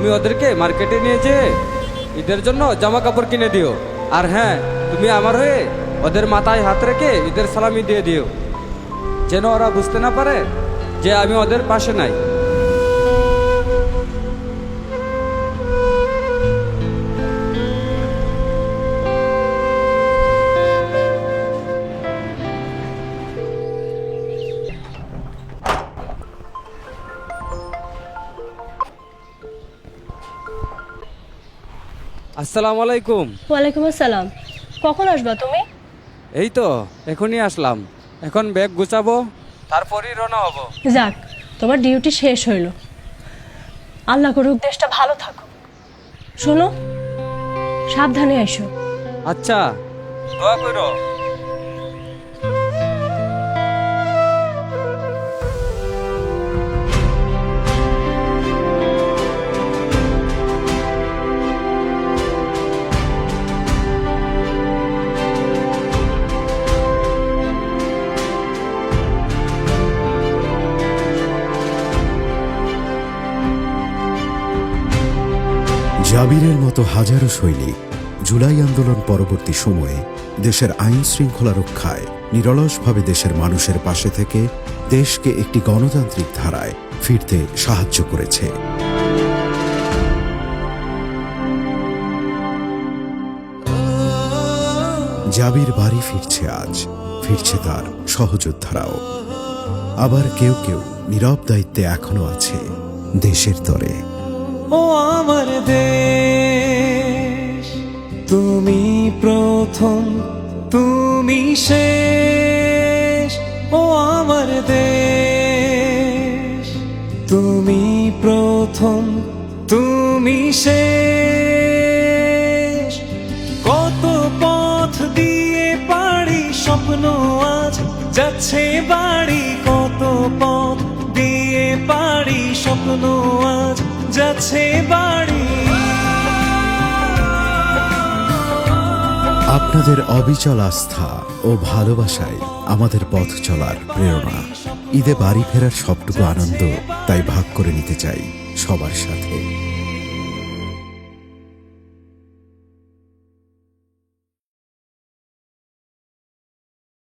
তুমি ওদেরকে মার্কেটে নিয়ে যেয়ে ঈদের জন্য জামা কাপড় কিনে দিও। আর হ্যাঁ, তুমি আমার হয়ে ওদের মাথায় হাত রেখে ঈদের সালামি দিয়ে দিও, যেন ওরা বুঝতে না পারে যে আমি ওদের পাশে নাই। আসসালামু আলাইকুম। ওয়ালাইকুম আসসালাম। কখন আসবা তুমি? এই তো এখনই আসলাম। এখন ব্যাগ গুছাবো, তারপরই রওনা হব। যাক, তোমার ডিউটি শেষ হইল। আল্লাহ করুক দেশটা ভালো থাকুক। শোনো, সাবধানে এসো। আচ্ছা, দোয়া করো। জাবিরের মতো হাজারো সৈনিক জুলাই আন্দোলন পরবর্তী সময়ে দেশের আইন শৃঙ্খলা রক্ষায় নিরলসভাবে দেশের মানুষের পাশে থেকে দেশকে একটি গণতান্ত্রিক ধারায় ফিরতে সাহায্য করেছে। জাবির বাড়ি ফিরছে আজ, ফিরছে তার সহযোদ্ধারাও। আবার কেউ কেউ নীরব দায়িত্বে এখনো আছে দেশের তরে। ও আমার দেশ, তুমি প্রথম, তুমি শেষ। ও আমার দেশ, তুমি প্রথম, তুমি শেষ। কত পথ দিয়ে পাড়ি স্বপ্ন আজ যাচ্ছে বাড়ি, কত পথ দিয়ে পাড়ি স্বপ্ন আজ যাচ্ছে বাড়ি। আপনাদের অবিচল আস্থা ও ভালোবাসায় আমাদের পথ চলার প্রেরণা। ঈদে বাড়ি ফেরার সবটুকু আনন্দ তাই ভাগ করে নিতে চাই সবার সাথে।